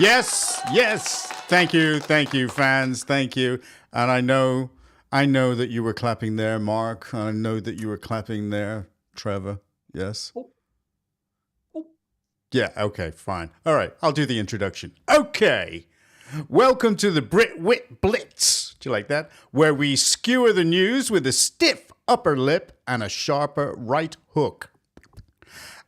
Yes, yes. Thank you, fans. Thank you. And I know that you were clapping there, Mark. I know that you were clapping there, Trevor. Yes. Oh. Yeah. Okay. Fine. All right. I'll do the introduction. Okay. Welcome to the Brit Wit Blitz. Do you like that? Where we skewer the news with a stiff upper lip and a sharper right hook.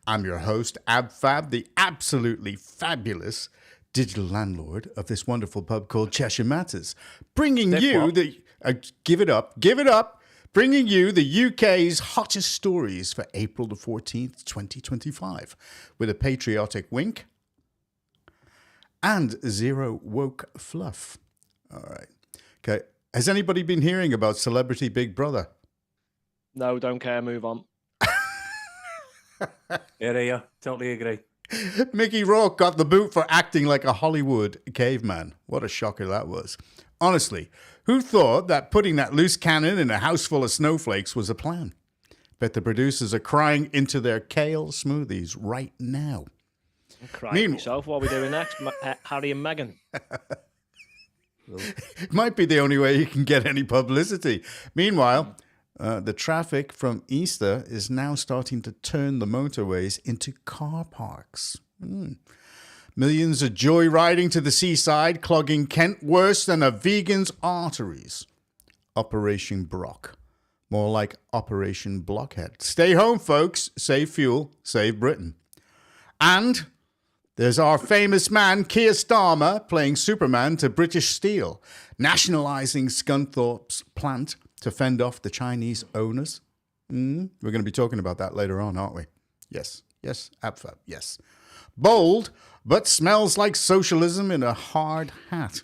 I'm your host, AbFab, the absolutely fabulous digital landlord of this wonderful pub called Cheshire Matters, bringing bringing you the UK's hottest stories for April the 14th, 2025, with a patriotic wink and zero woke fluff. All right. Okay. Has anybody been hearing about Celebrity Big Brother? No, don't care. Move on. Here, totally agree. Mickey Rourke got the boot for acting like a Hollywood caveman. What a shocker that was. Honestly, who thought that putting that loose cannon in a house full of snowflakes was a plan? Bet the producers are crying into their kale smoothies right now. I'm crying myself. What are we doing next? Harry and Meghan. It might be the only way you can get any publicity. Meanwhile, the traffic from Easter is now starting to turn the motorways into car parks. Millions are joyriding to the seaside, clogging Kent worse than a vegan's arteries. Operation Brock. More like Operation Blockhead. Stay home, folks. Save fuel. Save Britain. And there's our famous man, Keir Starmer, playing Superman to British Steel, nationalising Scunthorpe's plant to fend off the Chinese owners. We're going to be talking about that later on, aren't we? Yes, AbFab, yes. Bold, but smells like socialism in a hard hat.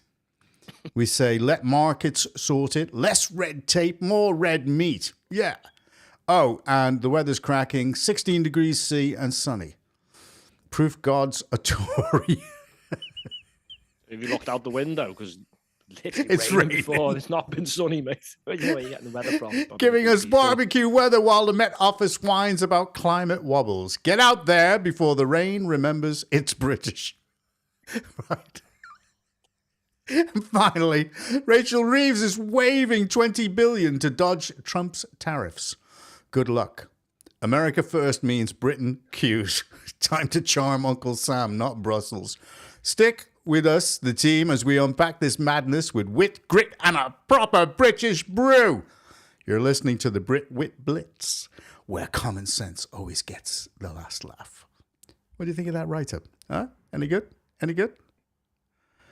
We say, let markets sort it. Less red tape, more red meat. Yeah. Oh, and the weather's cracking, 16 degrees C and sunny. Proof God's a Tory. Have you looked out the window? Because it's raining before. It's not been sunny, mate. You know where you're getting the weather from. Giving us barbecue weather while the Met Office whines about climate wobbles. Get out there before the rain remembers it's British. Right. And finally, Rachel Reeves is waving $20 billion to dodge Trump's tariffs. Good luck. America first means Britain cues. Time to charm Uncle Sam, not Brussels. Stick with us, the team, as we unpack this madness with wit, grit, and a proper British brew. You're listening to the Brit Wit Blitz, where common sense always gets the last laugh. What do you think of that write-up? Huh? Any good?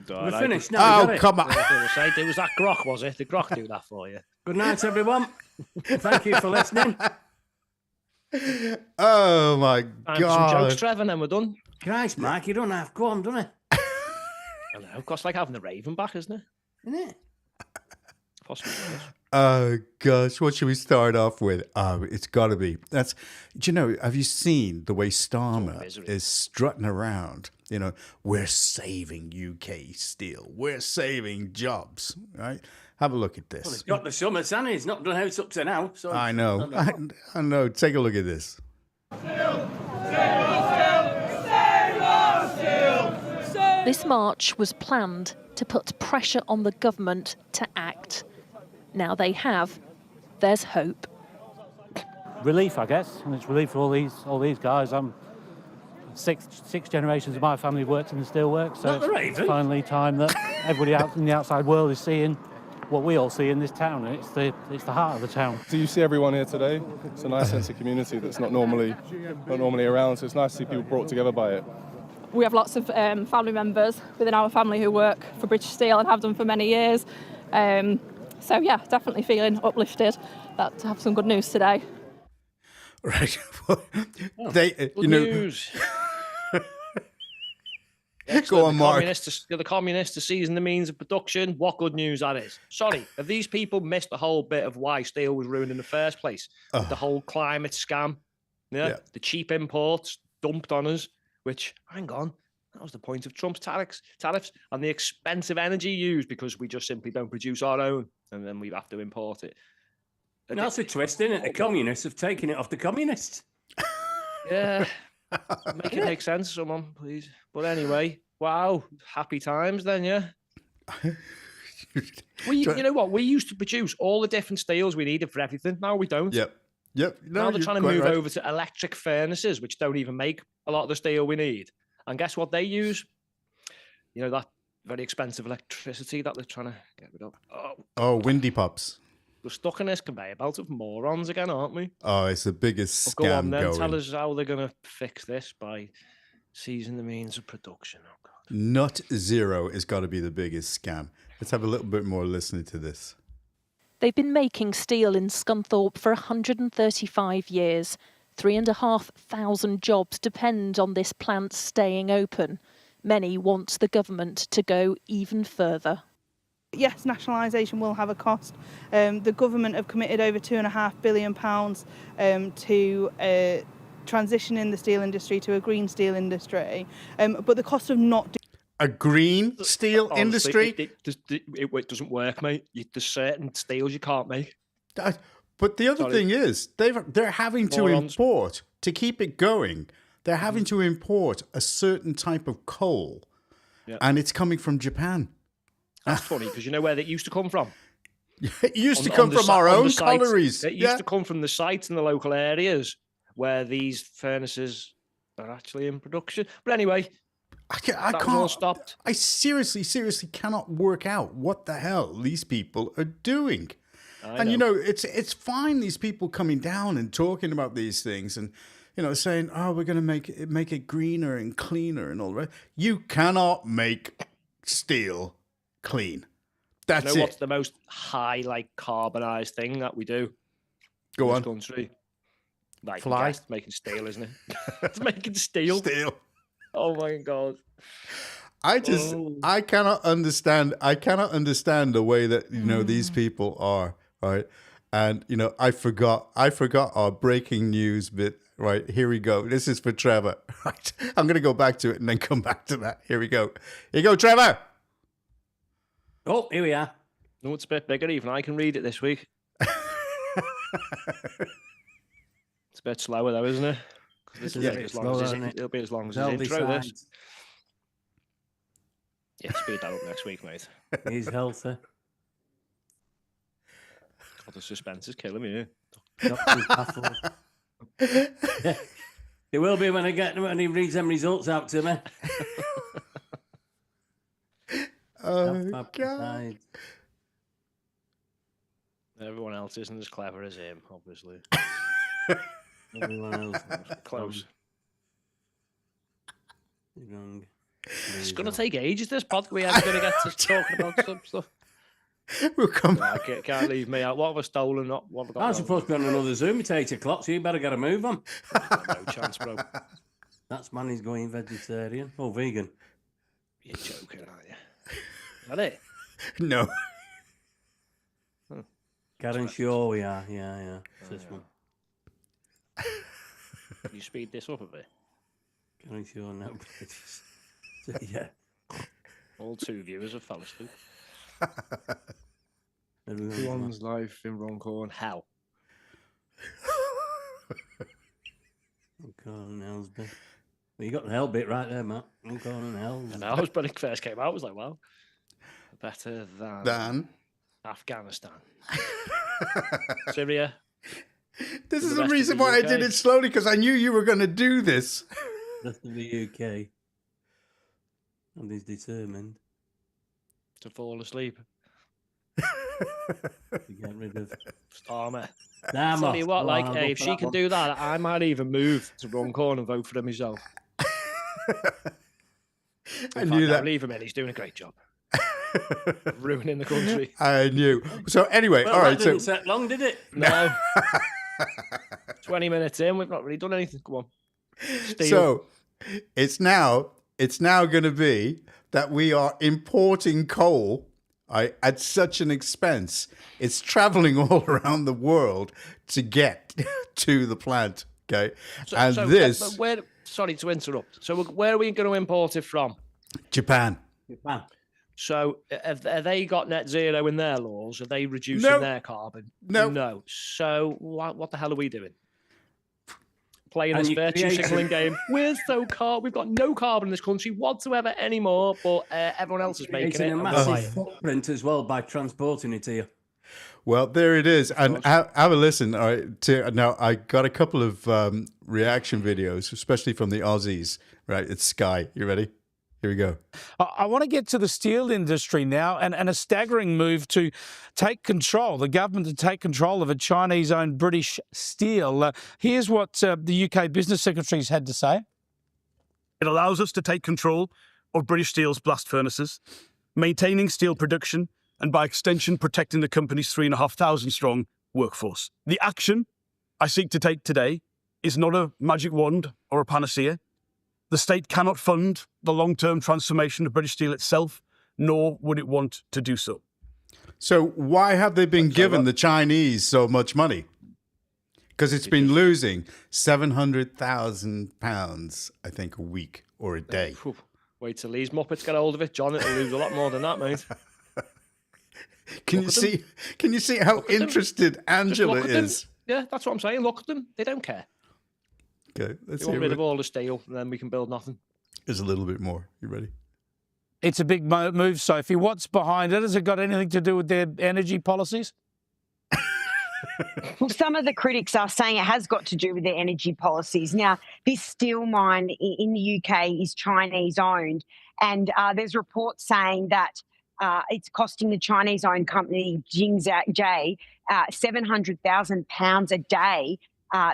We're finished now. Oh, come on. It was that grok, was it? Did grok do that for you? Good night, everyone. Thank you for listening. Oh, my God. Some jokes, Trevor, and then we're done. Christ, Mark, you don't have to go on, don't you? I know, of course, like having the Raven back, isn't it? Isn't it? Possibly. Oh, gosh. What should we start off with? Oh, it's got to be. Do you know, have you seen the way Starmer is strutting around? You know, we're saving UK steel. We're saving jobs, right? Have a look at this. Well, he's got the summer, Sandy. He's not done how it's up to now. So I know. I know. Take a look at this. This march was planned to put pressure on the government to act. Now they have. There's hope. Relief, I guess, and it's relief for all these guys. I'm six generations of my family worked in the steelworks, so it's finally time that everybody out in the outside world is seeing what we all see in this town, and it's the heart of the town. Do you see everyone here today? It's a nice sense of community that's not normally around, so it's nice to see people brought together by it. We have lots of family members within our family who work for British Steel and have done for many years. So yeah, definitely feeling uplifted to have some good news today. Right. Good news. Go on, Mark. The communists are seizing the means of production. What good news that is. Sorry, have these people missed the whole bit of why steel was ruined in the first place? The whole climate scam, yeah, the cheap imports dumped on us, which, hang on, that was the point of Trump's tariffs and the expensive energy used because we just simply don't produce our own and then we have to import it. And that's a twist, isn't it? The communists have taken it off the communists. Yeah. Make it make sense, someone, please. But anyway, Wow, happy times then, yeah. You know what? We used to produce all the different steels we needed for everything. Now we don't. Yep. No, now they're you're trying to quite move right. over to electric furnaces, which don't even make a lot of the steel we need. And guess what they use? You know, that very expensive electricity that they're trying to get rid of. Oh, windy pops. We're stuck in this conveyor belt of morons again, aren't we? Oh, it's the biggest Well, scam go on then. going. Tell us how they're going to fix this by seizing the means of production. Oh, God. Nut Zero has got to be the biggest scam. Let's have a little bit more listening to this. They've been making steel in Scunthorpe for 135 years. 3,500 jobs depend on this plant staying open. Many want the government to go even further. Yes, nationalisation will have a cost. The government have committed over £2.5 billion to transitioning the steel industry to a green steel industry. But the cost of not doing A green steel Honestly, industry? it doesn't work, mate. There's certain steels you can't make. But the other thing is, they're having to Morons. import, to keep it going, they're having to import a certain type of coal. Yeah. And it's coming from Japan. That's funny, because you know where that used to come from? It used to come from our own collieries. It used to come from the sites in the local areas where these furnaces are actually in production. But anyway, I that was all stopped. I seriously cannot work out what the hell these people are doing. And you know, it's fine, these people coming down and talking about these things and, you know, saying, oh, we're going to make it greener and cleaner and all that. You cannot make steel clean. That's you know it. what's the most high, like, carbonized thing that we do Go in on. this country? Like, Fly? guess, making steel, isn't it? It's making steel. Steel. Oh my God. I cannot understand the way that, you know, these people are, right? And, you know, I forgot our breaking news bit, right? Here we go. This is for Trevor, right? I'm going to go back to it and then come back to that. Here we go. Here you go, Trevor. Oh, here we are. No, it's a bit bigger. Even I can read it this week. It's a bit slower though, isn't it? This is it'll be as long as his intro. This. Yeah, speed that up next week, mate. He's healthy. God, the suspense is killing me. Doctor's baffled. It will be when he reads them results out to me. Oh, God. Everyone else isn't as clever as him, obviously. Everyone else Close. wrong. It's going to take ages, this podcast. We are going to get to talking about some stuff. We'll come No, I can't leave me out. What have I stolen? What have I got I'm wrong? supposed to be on another Zoom at 8 o'clock, so you better get a move on. No chance, bro. That's man is going vegetarian. Oh, vegan. You're joking, aren't you? Is that it? No. Karen Shaw, we are. Yeah. It's this one. Can you speed this up a bit? Karen Shaw, no. Yeah. All two viewers have fell asleep. Everyone's Everyone's life in Runcorn, hell. Runcorn and Ellsby. Well, you got the hell bit right there, Matt. Runcorn and Ellsby. And I was when it first came out, I was like, well, better than Dan. Afghanistan. Syria. This The is the rest of reason the why I UK. did it slowly, because I knew you were going to do this. Rest of the UK. And he's determined To fall asleep. to get rid of Starmer. Damn Tell you what, like, I'll hey, go if for she that can one. do that, I might even move to Runcorn and vote for him myself. I knew that. Leave him in. He's doing a great job. Ruining the country. I knew. So anyway, Well, all that right. didn't So take long, did it? No. 20 minutes in, we've not really done anything. Come on. Steal. so it's now going to be that we are importing coal at such an expense. It's traveling all around the world to get to the plant. Okay, where? Sorry to interrupt. So where are we going to import it from? Japan. Japan. So have they got net zero in their laws? Are they reducing No. their carbon? No. No. So what the hell are we doing? playing this virtue signaling game. We've got no carbon in this country whatsoever anymore, but everyone else is making it. A massive footprint as well by transporting it here. Well, there it is. And have a listen. All right, now, I got a couple of reaction videos, especially from the Aussies. Right, it's Sky. You ready? Here we go. I want to get to the steel industry now and a staggering move to take control, the government to take control of a Chinese-owned British steel. Here's what the UK Business Secretary's had to say. It allows us to take control of British Steel's blast furnaces, maintaining steel production and by extension protecting the company's 3,500-strong workforce. The action I seek to take today is not a magic wand or a panacea. The state cannot fund the long-term transformation of British Steel itself, nor would it want to do so. So why have they been giving the Chinese so much money? Because it's been losing £700,000, I think, a week or a day. Wait till these Muppets get hold of it, John. It'll lose a lot more than that, mate. Can you see how interested Angela is? Yeah, that's what I'm saying. Look at them. They don't care. Okay, let's they want rid of all the steel, and then we can build nothing. There's a little bit more. You ready? It's a big move, Sophie. What's behind it? Has it got anything to do with their energy policies? Well, some of the critics are saying it has got to do with their energy policies. Now, this steel mine in the UK is Chinese-owned, and there's reports saying that it's costing the Chinese-owned company Jingzhai £700,000 a day.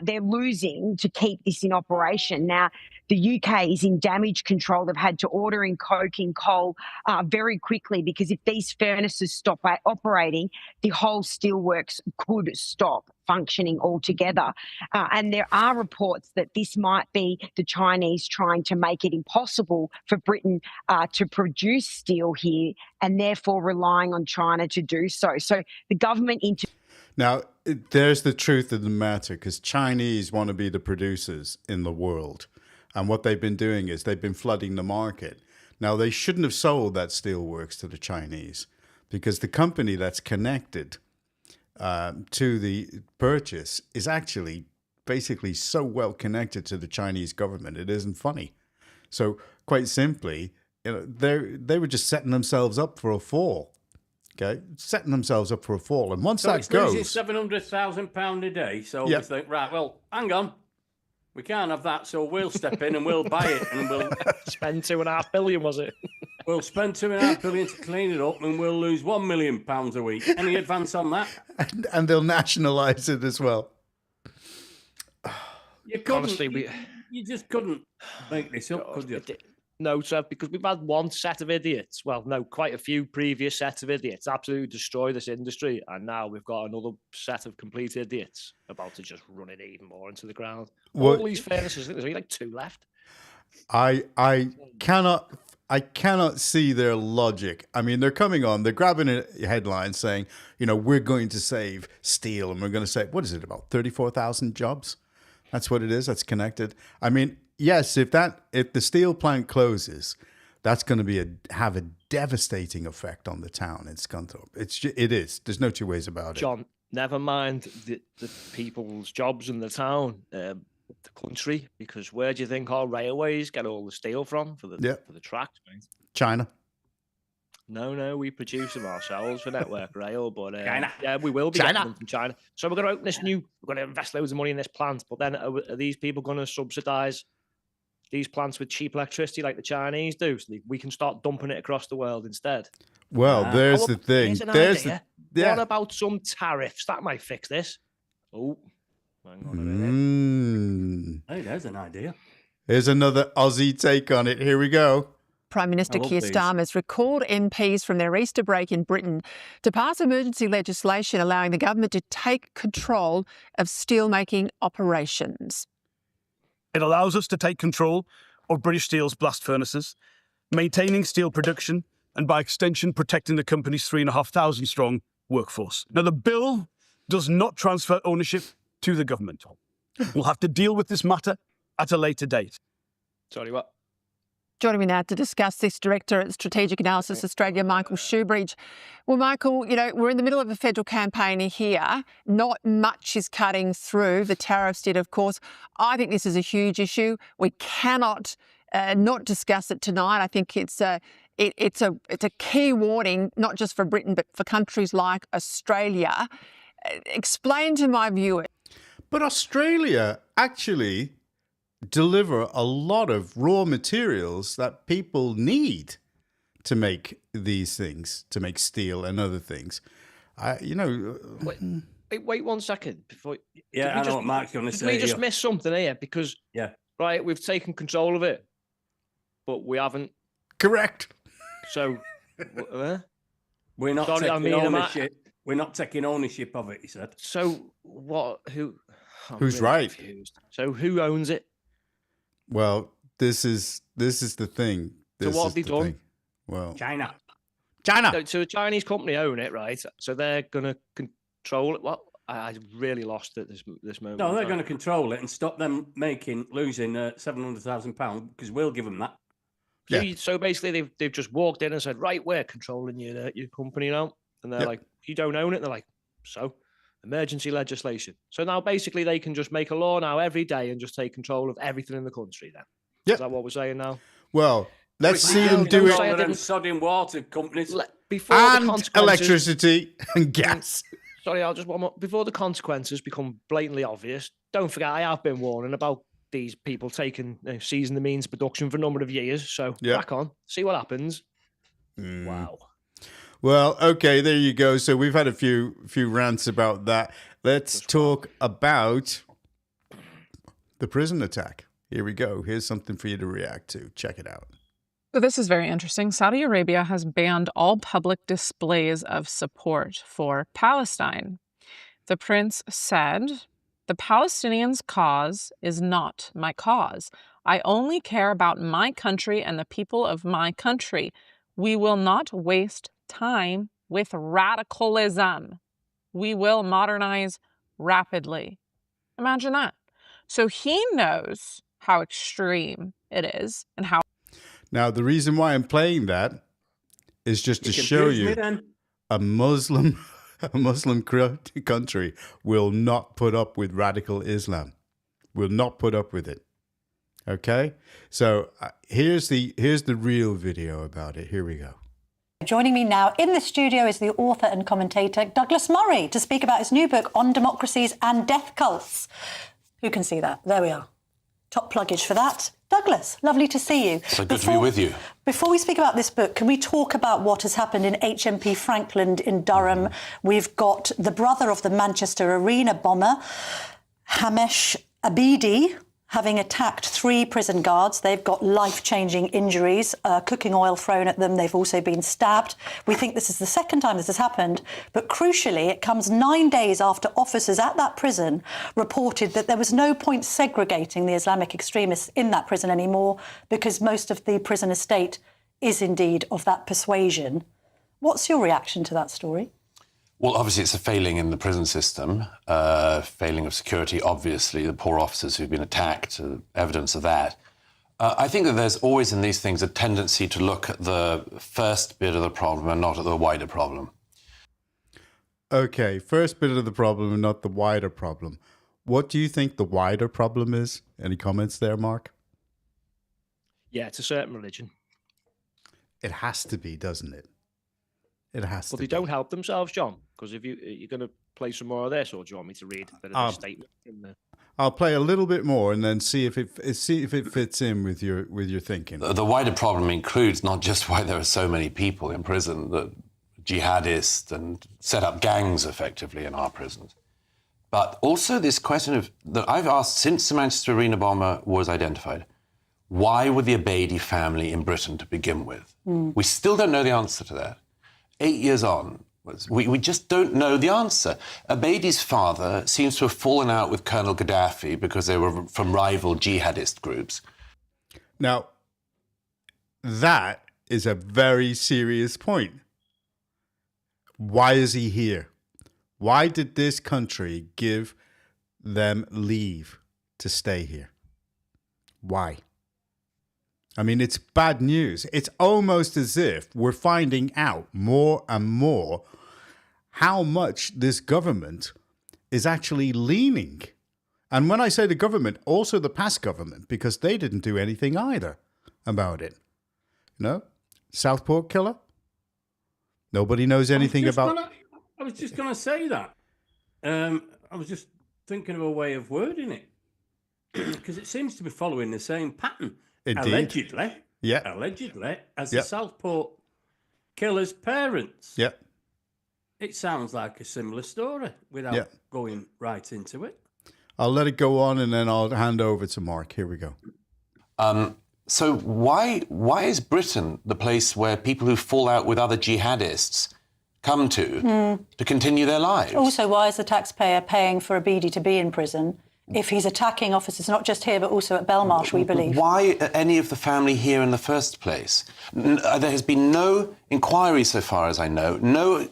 They're losing to keep this in operation. Now, the UK is in damage control. They've had to order in coke, in coal very quickly, because if these furnaces stop operating, the whole steelworks could stop functioning altogether. And there are reports that this might be the Chinese trying to make it impossible for Britain to produce steel here, and therefore relying on China to do so. So the government Now, there's the truth of the matter, because Chinese want to be the producers in the world. And what they've been doing is they've been flooding the market. Now, they shouldn't have sold that steelworks to the Chinese, because the company that's connected to the purchase is actually basically so well connected to the Chinese government, it isn't funny. So quite simply, they were just setting themselves up for a fall. Okay, setting themselves up for a fall. And once that goes... So it's £700,000 a day. So we think, right, well, hang on. We can't have that, so we'll step in and we'll buy it. And we'll spend £2.5 billion, was it? We'll spend £2.5 billion to clean it up, and we'll lose £1 million a week. Any advance on that? And they'll nationalise it as well. You couldn't, honestly, you just couldn't make this up, could you? No, sir, because we've had one set of idiots. Well, no, quite a few previous sets of idiots absolutely destroy this industry. And now we've got another set of complete idiots about to just run it even more into the ground. All these furnaces, there's only like 2 left. I cannot see their logic. I mean, they're coming on, they're grabbing a headline saying, we're going to save steel, and we're going to save, what is it, about 34,000 jobs? That's what it is. That's connected. I mean, yes, if the steel plant closes, that's going to have a devastating effect on the town in Scunthorpe. It is. There's no two ways about it. John, never mind the people's jobs in the town, the country, because where do you think our railways get all the steel from for the tracks? Mate? China. No, we produce them ourselves for Network Rail, but yeah, we will be getting them from China. So we're going to open this we're going to invest loads of money in this plant, but then are these people going to subsidise these plants with cheap electricity like the Chinese do, so we can start dumping it across the world instead? Well, there's the thing. What about some tariffs? That might fix this. Oh, hang on a minute. Hey, there's an idea. Here's another Aussie take on it. Here we go. Prime Minister Keir Starmer's recalled MPs from their Easter break in Britain to pass emergency legislation allowing the government to take control of steelmaking operations. It allows us to take control of British Steel's blast furnaces, maintaining steel production and by extension protecting the company's 3,500-strong workforce. Now, the bill does not transfer ownership to the government. We'll have to deal with this matter at a later date. Sorry, what? Joining me now to discuss this, Director at Strategic Analysis Australia, Michael Shoebridge. Well, Michael, we're in the middle of a federal campaign here. Not much is cutting through. The tariffs did, of course. I think this is a huge issue. We cannot not discuss it tonight. I think it's a key warning, not just for Britain, but for countries like Australia. Explain to my viewers. But Australia actually deliver a lot of raw materials that people need to make these things, to make steel and other things. Wait 1 second before. Yeah, I know what Mark's going to say. We just missed something here because right, we've taken control of it, but we haven't. Correct. So we're not taking ownership. We're not taking ownership of it. He said. So what? Who's really right? Confused. So who owns it? Well, this is the thing. So what have they done? Well, China. So a Chinese company own it, right? So they're going to control it. What? I really lost it this moment. No, they're going to control it and stop them losing £700,000 because we'll give them that. Yeah. So basically, they've just walked in and said, right, we're controlling your company now, and they're like, you don't own it. And they're like, so. Emergency legislation. So now basically they can just make a law now every day and just take control of everything in the country then. Is that what we're saying now? Well, let's see them do it. And sodding water companies. And electricity and gas. Sorry, I'll just one more. Before the consequences become blatantly obvious, don't forget I have been warning about these people seizing the means of production for a number of years. So crack on, see what happens. Wow. Well, okay, there you go. So we've had a few rants about that. Let's talk about the prison attack. Here we go. Here's something for you to react to. Check it out. So this is very interesting. Saudi Arabia has banned all public displays of support for Palestine. The prince said, "The Palestinians' cause is not my cause. I only care about my country and the people of my country. We will not waste time with radicalism. We will modernize rapidly." Imagine that. So he knows how extreme it is and how. Now, the reason why I'm playing that is just to show you a Muslim country will not put up with radical Islam. Will not put up with it. Okay? So here's the real video about it. Here we go. Joining me now in the studio is the author and commentator Douglas Murray to speak about his new book on democracies and death cults. Who can see that? There we are. Top pluggage for that. Douglas, lovely to see you. So good to be with you. Before we speak about this book, can we talk about what has happened in HMP Frankland in Durham? We've got the brother of the Manchester Arena bomber, Hamesh Abidi, having attacked 3 prison guards. They've got life-changing injuries, cooking oil thrown at them. They've also been stabbed. We think this is the second time this has happened. But crucially, it comes 9 days after officers at that prison reported that there was no point segregating the Islamic extremists in that prison anymore because most of the prison estate is indeed of that persuasion. What's your reaction to that story? Well, obviously, it's a failing in the prison system, failing of security, obviously, the poor officers who've been attacked, evidence of that. I think that there's always in these things a tendency to look at the first bit of the problem and not at the wider problem. Okay, first bit of the problem and not the wider problem. What do you think the wider problem is? Any comments there, Mark? Yeah, it's a certain religion. It has to be, doesn't it? It has to be. Well, they don't help themselves, John, because if you're going to play some more of this, or do you want me to read a bit of the statement in there? I'll play a little bit more and then see if it fits in with your thinking. The wider problem includes not just why there are so many people in prison, that jihadists and set up gangs effectively in our prisons, but also this question that I've asked since the Manchester Arena bomber was identified. Why were the Abedi family in Britain to begin with? We still don't know the answer to that. 8 years on, we just don't know the answer. Abedi's father seems to have fallen out with Colonel Gaddafi because they were from rival jihadist groups. Now, that is a very serious point. Why is he here? Why did this country give them leave to stay here? Why? I mean, it's bad news. It's almost as if we're finding out more and more how much this government is actually leaning. And when I say the government, also the past government, because they didn't do anything either about it. You know, Southport killer. Nobody knows anything about. I was just going to say that. I was just thinking of a way of wording it, because it seems to be following the same pattern. Indeed. Allegedly, as the Southport killer's parents. Yeah. It sounds like a similar story without going right into it. I'll let it go on and then I'll hand over to Mark. Here we go. So why is Britain the place where people who fall out with other jihadists come to continue their lives? Also, why is the taxpayer paying for Abidi to be in prison if he's attacking officers, not just here, but also at Belmarsh, we believe? Why are any of the family here in the first place? There has been no inquiry so far as I know, no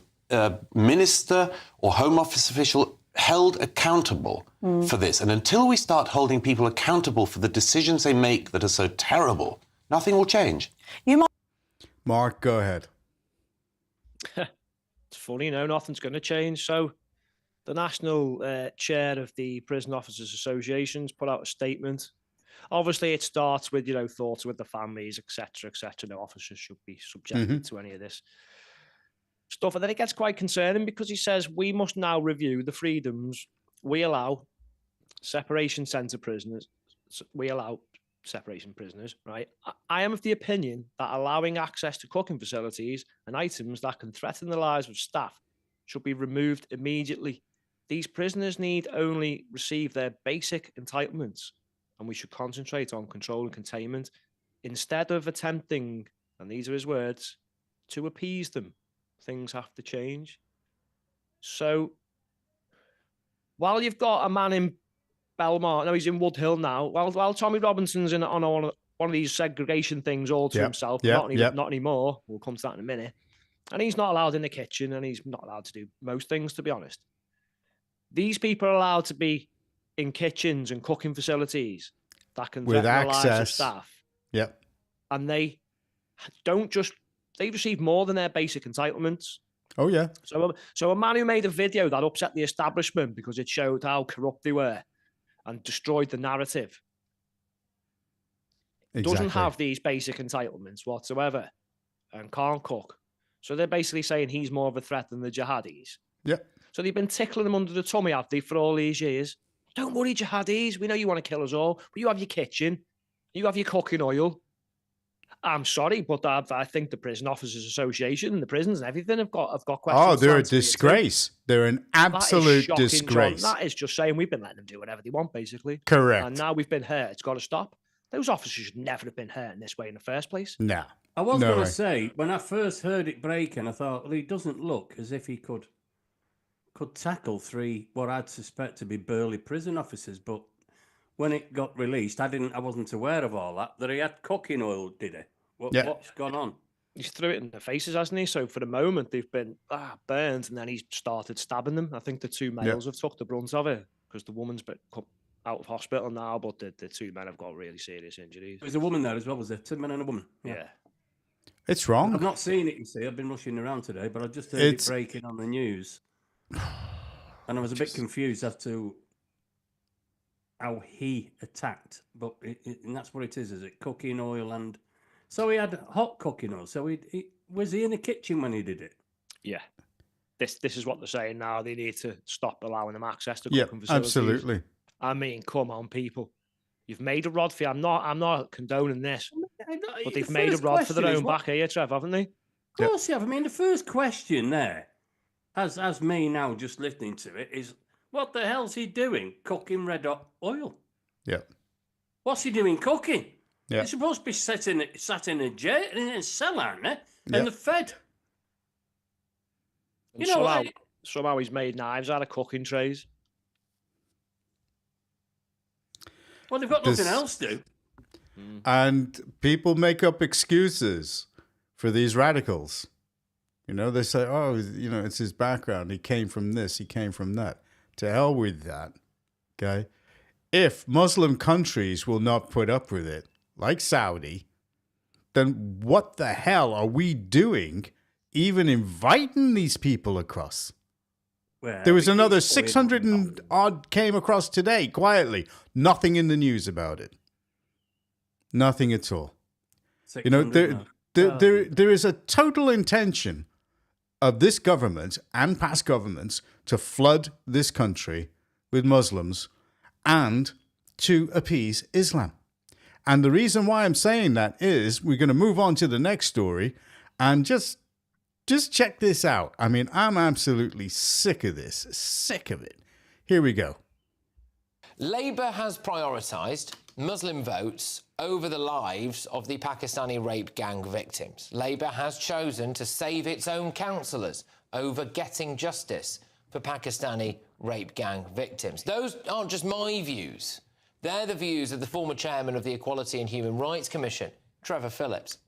minister or Home Office official held accountable for this. And until we start holding people accountable for the decisions they make that are so terrible, nothing will change. Mark, go ahead. It's funny, nothing's going to change. So the national chair of the Prison Officers Associations put out a statement. Obviously, it starts with, thoughts with the families, etc., etc. No officers should be subjected to any of this stuff. And then it gets quite concerning because he says we must now review the freedoms we allow separation centre prisoners. We allow separation prisoners, right? I am of the opinion that allowing access to cooking facilities and items that can threaten the lives of staff should be removed immediately. These prisoners need only receive their basic entitlements, and we should concentrate on control and containment instead of attempting, and these are his words, to appease them. Things have to change. So while you've got a man in Belmar, no, he's in Wood Hill now. While Tommy Robinson's on one of these segregation things all to himself, not anymore. We'll come to that in a minute. And he's not allowed in the kitchen, and he's not allowed to do most things, to be honest. These people are allowed to be in kitchens and cooking facilities that can threaten the lives of staff. Yep. And they receive more than their basic entitlements. Oh, yeah. So a man who made a video that upset the establishment because it showed how corrupt they were and destroyed the narrative doesn't have these basic entitlements whatsoever and can't cook. So they're basically saying he's more of a threat than the jihadis. Yeah. So they've been tickling him under the tummy, have they, for all these years? Don't worry, jihadis. We know you want to kill us all, but you have your kitchen. You have your cooking oil. I'm sorry, but I think the Prison Officers Association and the prisons and everything have got questions. Oh, they're a disgrace. They're an absolute disgrace. That is just saying we've been letting them do whatever they want, basically. Correct. And now we've been hurt. It's got to stop. Those officers should never have been hurt in this way in the first place. No. I was going to say, when I first heard it breaking, I thought, well, he doesn't look as if he could tackle three what I'd suspect to be burly prison officers. But when it got released, I wasn't aware of all that he had cooking oil, did he? What's gone on? He's threw it in their faces, hasn't he? So for the moment, they've been burned, and then he's started stabbing them. I think the two males have took the brunt of it because the woman's been out of hospital now, but the two men have got really serious injuries. There's a woman there as well, was there? 2 men and a woman. Yeah. It's wrong. I've not seen it, you see. I've been rushing around today, but I just heard it breaking on the news. And I was a bit confused as to how he attacked. But and that's what it is it? Cooking oil and... So he had hot cooking oil. So was he in the kitchen when he did it? Yeah. This is what they're saying now. They need to stop allowing them access to cooking facilities. Absolutely. I mean, come on, people. You've made a rod for you. I'm not condoning this. But they've made a rod for their own back here, Trev, haven't they? Of course they have. I mean, the first question there, as me now just listening to it, is what the hell's he doing cooking red hot oil? Yeah. What's he doing cooking? Yeah. They're supposed to be sat in a jail, in a cell, aren't they? And they're fed. And somehow he's made knives out of cooking trays. Well, they've got nothing else to do. And people make up excuses for these radicals. They say, oh, it's his background. He came from this, he came from that. To hell with that, okay? If Muslim countries will not put up with it, like Saudi, then what the hell are we doing even inviting these people across? Well, There was another 600 and odd came across today, quietly. Nothing in the news about it. Nothing at all. You know, there is a total intention of this government and past governments to flood this country with Muslims and to appease Islam. And the reason why I'm saying that is we're going to move on to the next story and just check this out. I mean, I'm absolutely sick of this, sick of it. Here we go. Labour has prioritised Muslim votes over the lives of the Pakistani rape gang victims. Labour has chosen to save its own councillors over getting justice for Pakistani rape gang victims. Those aren't just my views. They're the views of the former chairman of the Equality and Human Rights Commission, Trevor Phillips.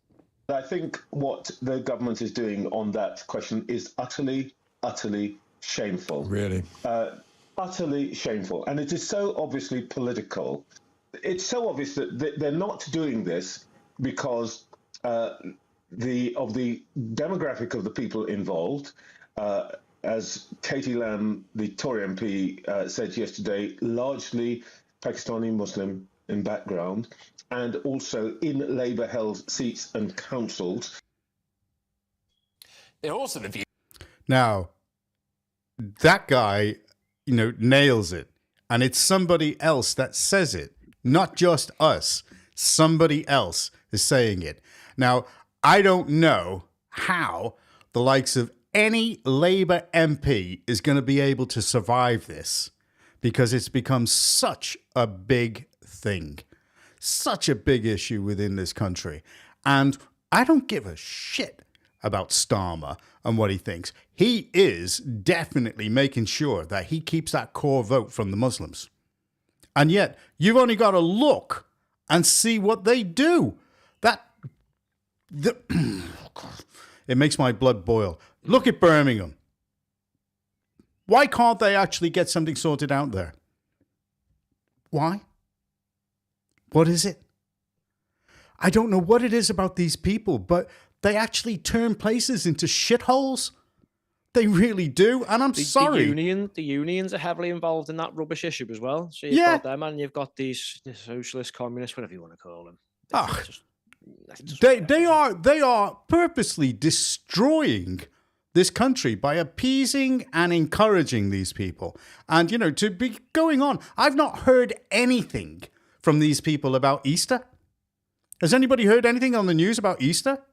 I think what the government is doing on that question is utterly, utterly shameful. Really? Utterly shameful. And it is so obviously political. It's so obvious that they're not doing this because of the demographic of the people involved. As Katie Lamb, the Tory MP, said yesterday, largely Pakistani Muslim in background, and also in Labour-held seats and councils. They're also the view. Now, that guy, you know, nails it. And it's somebody else that says it, not just us. Somebody else is saying it. Now, I don't know how the likes of any Labour MP is going to be able to survive this, because it's become such a big thing, such a big issue within this country. And I don't give a shit about Starmer and what he thinks. He is definitely making sure that he keeps that core vote from the Muslims. And yet, you've only got to look and see what they do. It makes my blood boil. Look at Birmingham. Why can't they actually get something sorted out there? Why? What is it? I don't know what it is about these people, but they actually turn places into shitholes. They really do, and I'm sorry. The unions are heavily involved in that rubbish issue as well. So you've got them, and you've got these socialist, communists, whatever you want to call them. They are purposely destroying this country by appeasing and encouraging these people. And, you know, to be going on, I've not heard anything from these people about Easter. Has anybody heard anything on the news about Easter?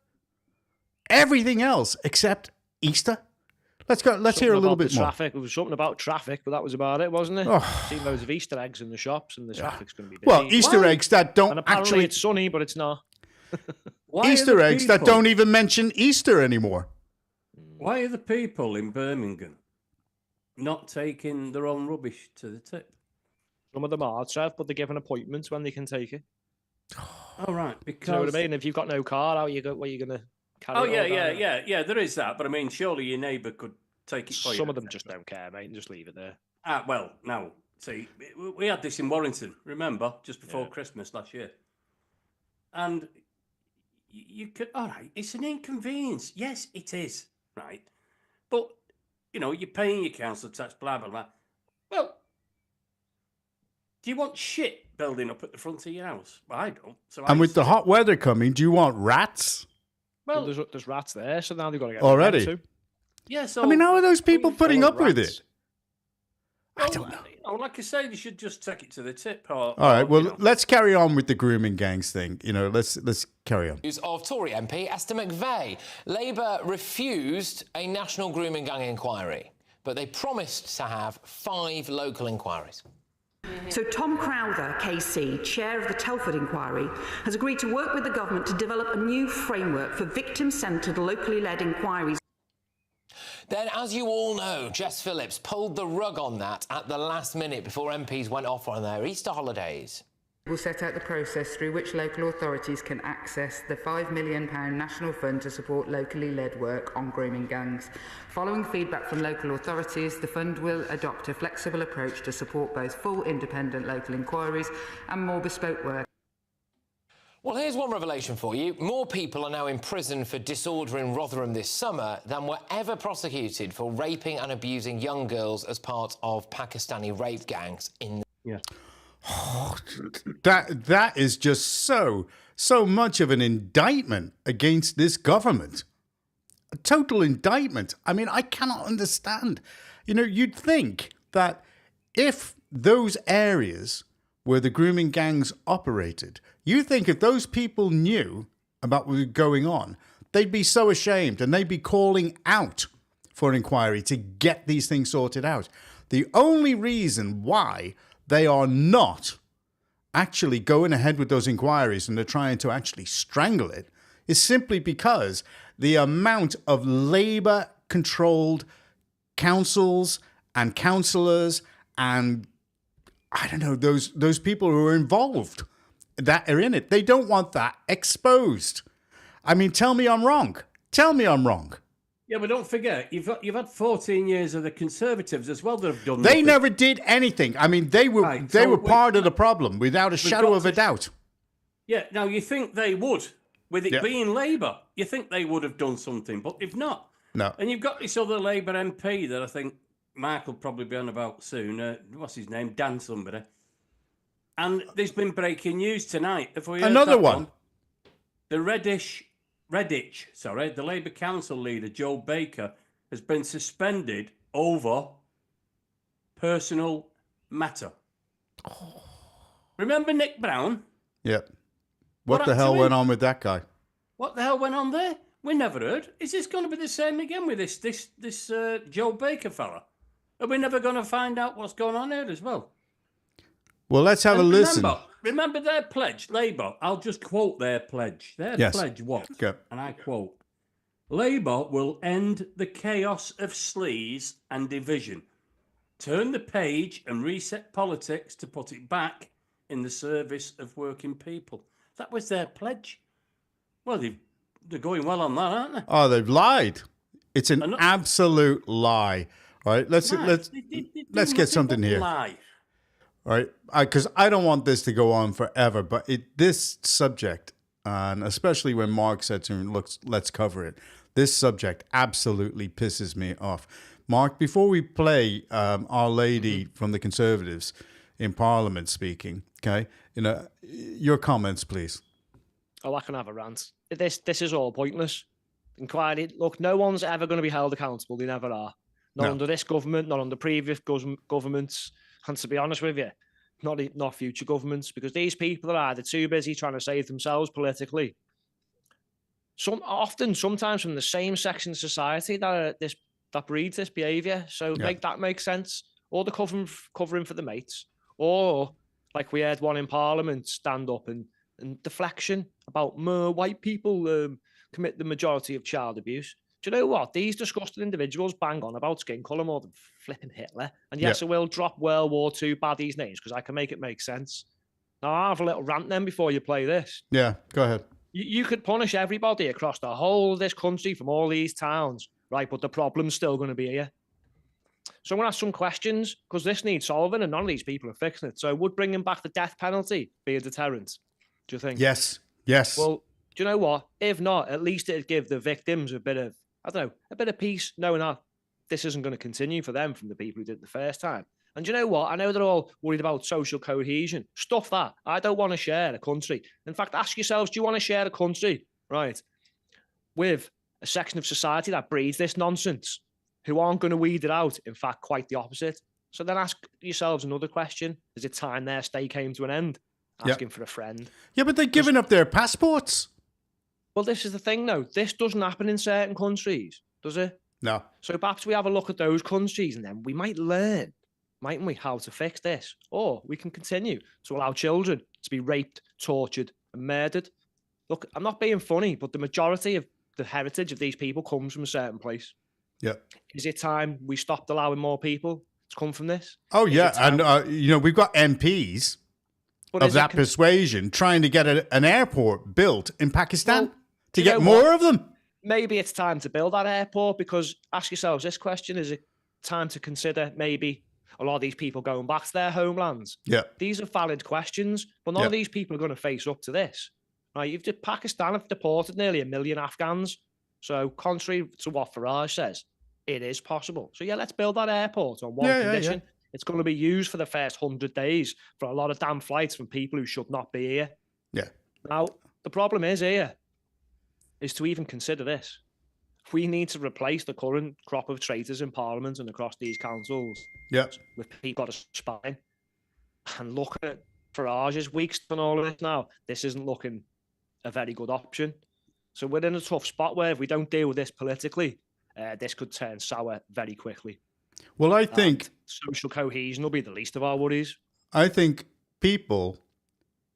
Everything else except Easter. Let's go. Let's hear a little bit more. Traffic. It was something about traffic, but that was about it, wasn't it? Oh. Seen loads of Easter eggs in the shops, and the traffic's going to be busy. Well, Easter eggs that don't and apparently actually. It's sunny, but it's not. Easter eggs that don't even mention Easter anymore. Why are the people in Birmingham not taking their own rubbish to the tip? Some of them are, Trev, but they're given appointments when they can take it. Oh, right. Because... You know what I mean? If you've got no car, where are you going to carry it? Yeah, there is that. But I mean, surely your neighbour could take it for you. Some of them just don't care, mate, and just leave it there. Well, now, see, we had this in Warrington, remember, just before Christmas last year. And you could, all right, it's an inconvenience. Yes, it is, right? But, you know, you're paying your council tax, blah, blah, blah. Well, do you want shit building up at the front of your house? Well, I don't. And with the hot weather coming, do you want rats? Well, there's rats there, so now they've got to get already. rid of them too. Yeah, so I mean, how are those people putting up with it? Well, I don't know. You know, like I say, they should just take it to the tip. All right, well, let's carry on with the grooming gangs thing. You know, let's carry on. Of Tory MP Esther McVeigh. Labour refused a national grooming gang inquiry, but they promised to have 5 local inquiries. So Tom Crowther, KC, chair of the Telford inquiry, has agreed to work with the government to develop a new framework for victim-centred, locally led inquiries. Then, as you all know, Jess Phillips pulled the rug on that at the last minute before MPs went off on their Easter holidays. We'll set out the process through which local authorities can access the £5 million national fund to support locally led work on grooming gangs. Following feedback from local authorities, the fund will adopt a flexible approach to support both full independent local inquiries and more bespoke work. Well, here's one revelation for you. More people are now in prison for disorder in Rotherham this summer than were ever prosecuted for raping and abusing young girls as part of Pakistani rape gangs in... Oh, that is just so much of an indictment against this government. A total indictment. I mean, I cannot understand. You know, you'd think that if those areas where the grooming gangs operated, you think if those people knew about what was going on, they'd be so ashamed and they'd be calling out for an inquiry to get these things sorted out. The only reason why they are not actually going ahead with those inquiries and they're trying to actually strangle it is simply because the amount of Labour-controlled councils and councillors and, I don't know, those people who are involved that are in it, they don't want that exposed. I mean, tell me I'm wrong. Tell me I'm wrong. Yeah, but don't forget, you've had 14 years of the Conservatives as well that have done They nothing. never did anything. I mean, they were part of the problem without a shadow of a doubt. Yeah, now you think they would, with it being Labour, you think they would have done something, but if not. No. And you've got this other Labour MP that I think Mark will probably be on about soon. What's his name? Dan somebody. And there's been breaking news tonight. Have we heard Another that one. The Redditch, the Labour Council leader, Joe Baker, has been suspended over personal matter. Remember Nick Brown? Yep. What the happened to hell him? went on with that guy? What the hell went on there? We never heard. Is this going to be the same again with this Joe Baker fella? Are we never going to find out what's going on here as well? Well, let's have a listen. Remember their pledge, Labour. I'll just quote their pledge. Their pledge was, and I quote, Labour will end the chaos of sleaze and division, turn the page and reset politics to put it back in the service of working people. That was their pledge. Well, they're going well on that, aren't they? Oh, they've lied. It's an absolute lie. All right, let's get something here. Lie. All right, because I don't want this to go on forever, but this subject, and especially when Mark said to me, "Look, let's cover it," this subject absolutely pisses me off. Mark, before we play Our Lady from the Conservatives in Parliament speaking, okay, your comments, please. Oh, I can have a rant. This is all pointless. Inquiry. Look, no one's ever going to be held accountable. They never are. Not under this government, not under previous governments. And to be honest with you, not future governments, because these people are either too busy trying to save themselves politically. Sometimes from the same section of society that breeds this behaviour. So make that make sense. Or the covering for the mates. Or, like we had one in Parliament, stand up and deflection about white people commit the majority of child abuse. Do you know what? These disgusting individuals bang on about skin colour more than flipping Hitler. And yes, I will drop World War II baddies' names because I can make it make sense. Now, I'll have a little rant then before you play this. Yeah, go ahead. You could punish everybody across the whole of this country from all these towns, right? But the problem's still going to be here. So I'm going to ask some questions because this needs solving and none of these people are fixing it. So would bringing back the death penalty be a deterrent, do you think? Yes. Well, do you know what? If not, at least it'd give the victims a bit of peace, knowing that this isn't going to continue for them from the people who did it the first time. And do you know what? I know they're all worried about social cohesion. Stuff that. I don't want to share a country. In fact, ask yourselves, do you want to share a country, right, with a section of society that breeds this nonsense, who aren't going to weed it out? In fact, quite the opposite. So then ask yourselves another question. Is it time their stay came to an end? Asking for a friend. Yeah, but they're giving up their passports. Well, this is the thing, though. This doesn't happen in certain countries, does it? No. So perhaps we have a look at those countries and then we might learn, mightn't we, how to fix this? Or we can continue to allow children to be raped, tortured and murdered. Look, I'm not being funny, but the majority of the heritage of these people comes from a certain place. Yeah. Is it time we stopped allowing more people to come from this? Oh, yeah. And, we've got MPs of that persuasion trying to get an airport built in Pakistan to get more of them. Maybe it's time to build that airport, because ask yourselves this question: is it time to consider maybe a lot of these people going back to their homelands? Yeah. These are valid questions, but none of these people are going to face up to this. Right, Pakistan have deported nearly 1 million Afghans. So contrary to what Farage says, it is possible. So yeah, let's build that airport on one condition. It's going to be used for the first 100 days for a lot of damn flights from people who should not be here. Yeah. Now, the problem is here is to even consider this. We need to replace the current crop of traitors in Parliament and across these councils with people got a spine. And look at Farage's weeks and all of this now. This isn't looking a very good option. So we're in a tough spot where if we don't deal with this politically, this could turn sour very quickly. Well, I think social cohesion will be the least of our worries. I think people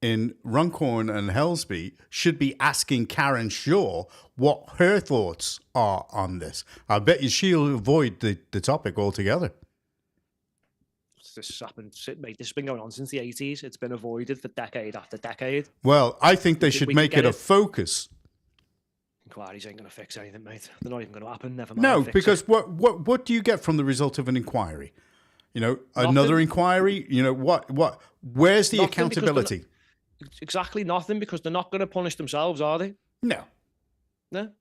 in Runcorn and Helsby should be asking Karen Shaw what her thoughts are on this. I bet you she'll avoid the topic altogether. This has been going on since the 80s. It's been avoided for decade after decade. Well, I think they should make it a focus. Inquiries ain't going to fix anything, mate. They're not even going to happen. Never mind. No, because what do you get from the result of an inquiry? You know, another inquiry. You know what? Where's the accountability? Exactly nothing, because they're not going to punish themselves, are they? No. And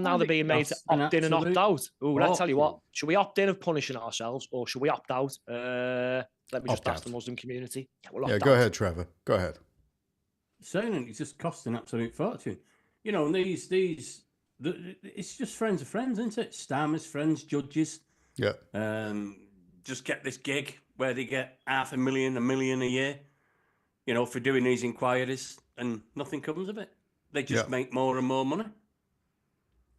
now they're being made to opt in and opt out. Oh, let's tell you what. Should we opt in of punishing ourselves, or should we opt out? Let me just ask the Muslim community. Yeah, go ahead, Trevor. Go ahead. Saying it's just costing an absolute fortune. You know, it's just friends of friends, isn't it? Starmers, friends, judges. Yeah. Just get this gig where they get $500,000, $1 million a year, you know, for doing these inquiries, and nothing comes of it. They just make more and more money.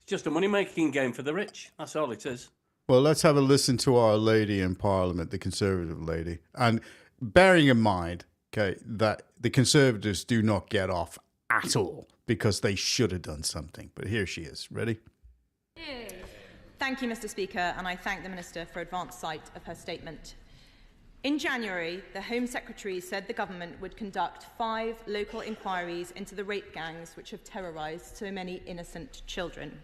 It's just a money-making game for the rich. That's all it is. Well, let's have a listen to our lady in Parliament, the Conservative lady. And bearing in mind, okay, that the Conservatives do not get off at all because they should have done something. But here she is. Ready? Thank you, Mr. Speaker, and I thank the Minister for advance sight of her statement. In January, the Home Secretary said the government would conduct 5 local inquiries into the rape gangs which have terrorised so many innocent children.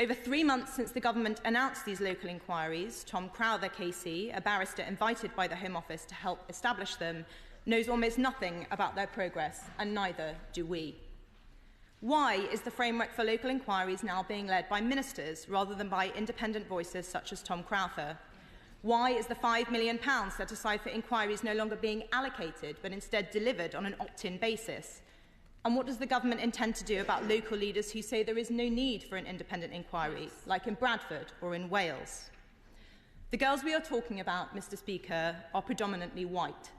Over 3 months since the government announced these local inquiries, Tom Crowther KC, a barrister invited by the Home Office to help establish them, knows almost nothing about their progress, and neither do we. Why is the framework for local inquiries now being led by ministers rather than by independent voices such as Tom Crowther? Why is the £5 million set aside for inquiries no longer being allocated, but instead delivered on an opt-in basis? And what does the government intend to do about local leaders who say there is no need for an independent inquiry, like in Bradford or in Wales? The girls we are talking about, Mr. Speaker, are predominantly white.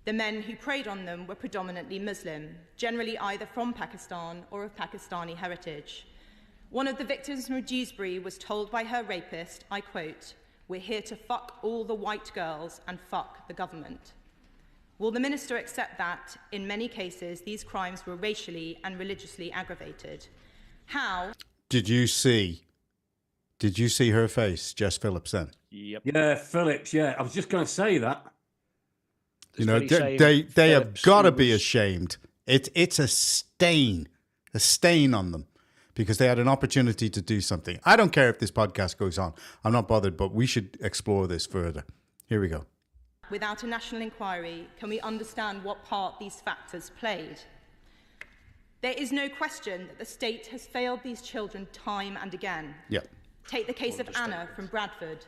The men who preyed on them were predominantly Muslim, generally either from Pakistan or of Pakistani heritage. One of the victims from Dewsbury was told by her rapist, I quote, "We're here to fuck all the white girls and fuck the government." Will the Minister accept that, in many cases, these crimes were racially and religiously aggravated? How... Did you see her face, Jess Phillips, then? Yep. Yeah, Phillips, yeah. I was just going to say that. You know, they have got to be ashamed. It's a stain on them, because they had an opportunity to do something. I don't care if this podcast goes on. I'm not bothered, but we should explore this further. Here we go. Without a national inquiry, can we understand what part these factors played? There is no question that the state has failed these children time and again. Yeah. Take the case of Anna from Bradford.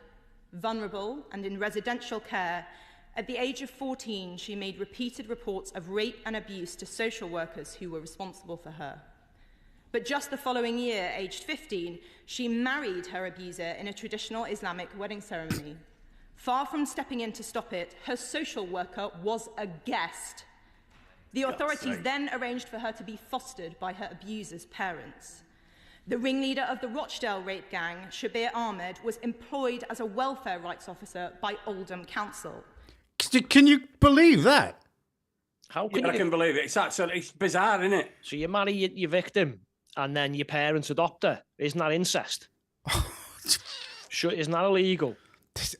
Vulnerable and in residential care, at the age of 14, she made repeated reports of rape and abuse to social workers who were responsible for her. But just the following year, aged 15, she married her abuser in a traditional Islamic wedding ceremony. Far from stepping in to stop it, her social worker was a guest. The authorities then arranged for her to be fostered by her abuser's parents. The ringleader of the Rochdale rape gang, Shabir Ahmed, was employed as a welfare rights officer by Oldham Council. Can you believe that? How can you? I can believe it. It's bizarre, isn't it? So you marry your victim, and then your parents adopt her. Isn't that incest? Isn't that illegal?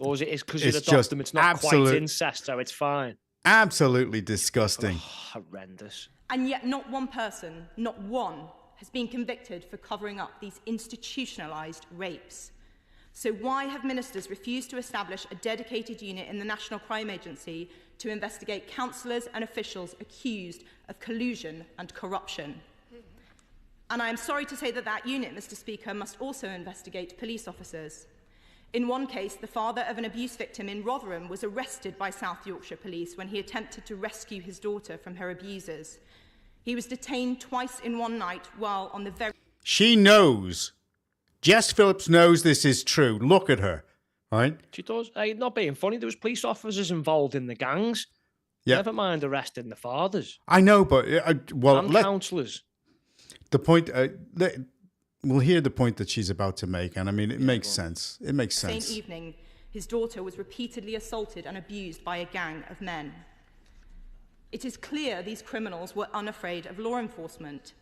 Or is it because you adopt them? It's not quite incest, so it's fine. Absolutely disgusting. Oh, horrendous. And yet not one person, not one, has been convicted for covering up these institutionalised rapes. So why have ministers refused to establish a dedicated unit in the National Crime Agency to investigate councillors and officials accused of collusion and corruption. And I am sorry to say that that unit, Mr. Speaker, must also investigate police officers. In one case, the father of an abuse victim in Rotherham was arrested by South Yorkshire Police when he attempted to rescue his daughter from her abusers. He was detained twice in one night while on the very... She knows. Jess Phillips knows this is true. Look at her, right? She does. Not being funny, there was police officers involved in the gangs. Yeah. Never mind arresting the fathers. I know, but... and councillors. The point... we'll hear the point that she's about to make, and I mean, it makes sense. It makes sense. Same evening, his daughter was repeatedly assaulted and abused by a gang of men. It is clear these criminals were unafraid of law enforcement.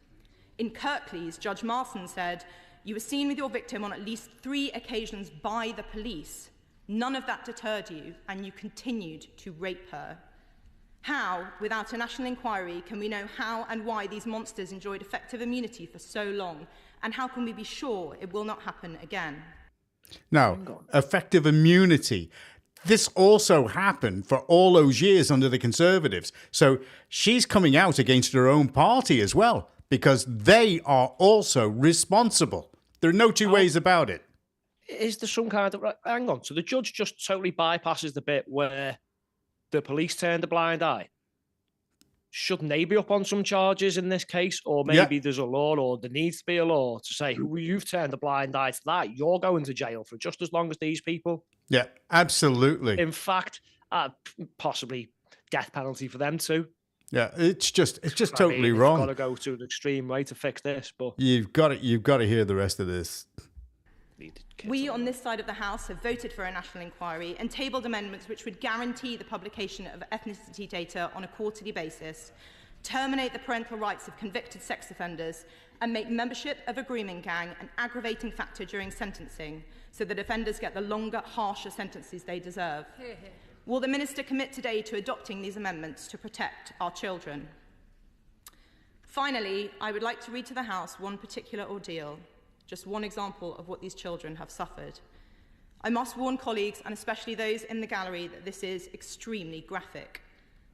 In Kirklees, Judge Marson said, "You were seen with your victim on at least 3 occasions by the police. None of that deterred you, and you continued to rape her." How, without a national inquiry, can we know how and why these monsters enjoyed effective immunity for so long? And how can we be sure it will not happen again? Now, effective immunity. This also happened for all those years under the Conservatives. So she's coming out against her own party as well, because they are also responsible. There are no two ways about it. Is there some kind of... Hang on. So the judge just totally bypasses the bit where the police turned a blind eye? Shouldn't they be up on some charges in this case? Or maybe there's a law, or there needs to be a law to say, you've turned a blind eye to that. You're going to jail for just as long as these people. Yeah, absolutely. In fact, possibly death penalty for them too. Yeah, it's just totally wrong. You've got to go to an extreme way to fix this, but you've got to hear the rest of this. We on this side of the House have voted for a national inquiry and tabled amendments which would guarantee the publication of ethnicity data on a quarterly basis, terminate the parental rights of convicted sex offenders, and make membership of a grooming gang an aggravating factor during sentencing so that offenders get the longer, harsher sentences they deserve. Hear, hear. Will the Minister commit today to adopting these amendments to protect our children? Finally, I would like to read to the House one particular ordeal. Just one example of what these children have suffered. I must warn colleagues, and especially those in the gallery, that this is extremely graphic,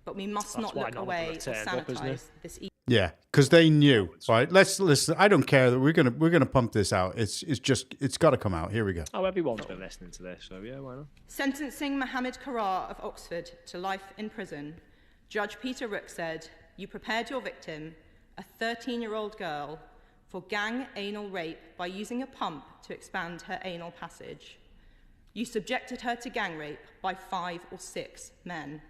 but we must not look away or sanitize this evening. Yeah, because they knew. Right, let's listen. I don't care that we're gonna pump this out. It's got to come out. Here we go. Oh, everyone's been listening to this, so yeah, why not? Sentencing Mohammed Karar of Oxford to life in prison, Judge Peter Rook said, "You prepared your victim, a 13-year-old girl, for gang anal rape by using a pump to expand her anal passage. You subjected her to gang rape by 5 or 6 men.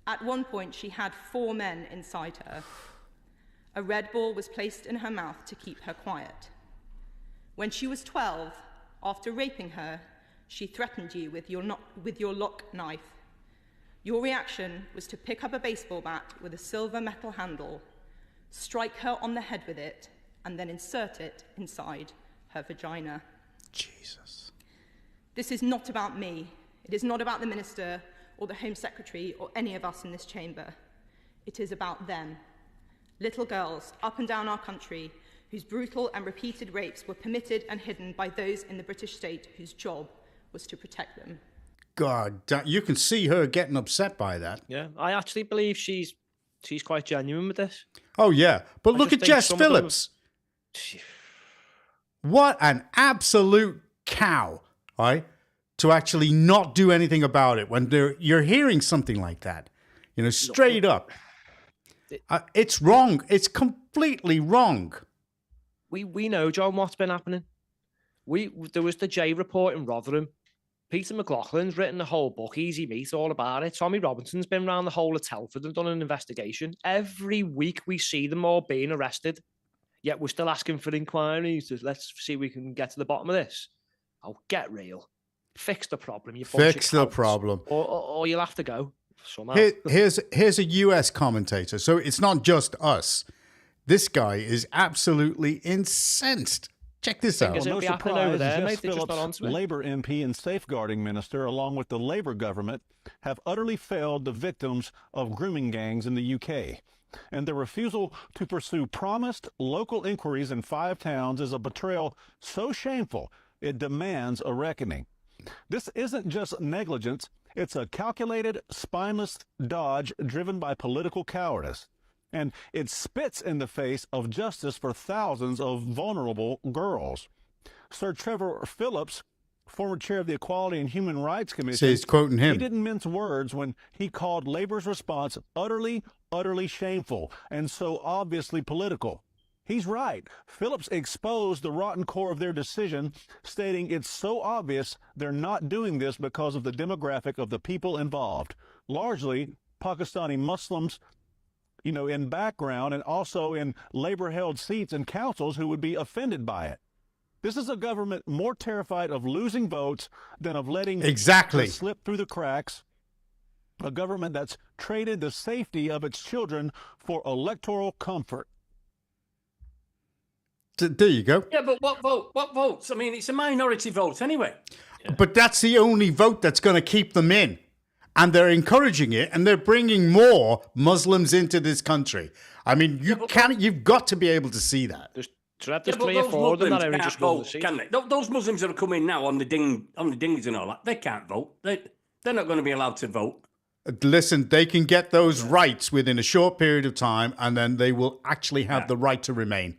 At one point, she had 4 men inside her. A red ball was placed in her mouth to keep her quiet. When she was 12, after raping her, she threatened you with your lock knife. Your reaction was to pick up a baseball bat with a silver metal handle, strike her on the head with it, and then insert it inside her vagina." Jesus. This is not about me. It is not about the Minister or the Home Secretary or any of us in this chamber. It is about them. Little girls up and down our country whose brutal and repeated rapes were permitted and hidden by those in the British state whose job was to protect them. God, you can see her getting upset by that. Yeah, I actually believe she's quite genuine with this. Oh, yeah. But look at Jess Phillips. What an absolute cow, right? To actually not do anything about it when you're hearing something like that. Straight up. It's wrong. It's completely wrong. We know, John, what's been happening. There was the J report in Rotherham. Peter McLaughlin's written the whole book, Easy Meat, all about it. Tommy Robinson's been around the whole of Telford and done an investigation. Every week we see them all being arrested. Yet we're still asking for inquiries. Let's see if we can get to the bottom of this. Oh, get real. Fix the problem. Fix the problem. Or you'll have to go somehow. Here's a US commentator. So it's not just us. This guy is absolutely incensed. Check this out. Well, no surprise, Jess Phillips, Labour MP and safeguarding minister, along with the Labour government, have utterly failed the victims of grooming gangs in the UK. And their refusal to pursue promised local inquiries in 5 towns is a betrayal so shameful it demands a reckoning. This isn't just negligence, It's a calculated, spineless dodge driven by political cowardice. And it spits in the face of justice for thousands of vulnerable girls. Sir Trevor Phillips, former chair of the Equality and Human Rights Commission, So he's quoting him. He didn't mince words when he called Labor's response utterly, utterly shameful and so obviously political. He's right. Phillips exposed the rotten core of their decision, stating it's so obvious they're not doing this because of the demographic of the people involved, largely Pakistani Muslims, in background and also in labor-held seats and councils who would be offended by it. This is a government more terrified of losing votes than of letting it slip through the cracks. A government that's traded the safety of its children for electoral comfort. There you go. Yeah, but what vote? What votes? I mean, it's a minority vote anyway. But that's the only vote that's going to keep them in. And they're encouraging it, and they're bringing more Muslims into this country. I mean, you've got to be able to see that. There's 3 or 4 of them that only just vote, can they? Those Muslims that are coming now on the dinghies and all that, they can't vote. They're not going to be allowed to vote. Listen, they can get those rights within a short period of time, and then they will actually have the right to remain.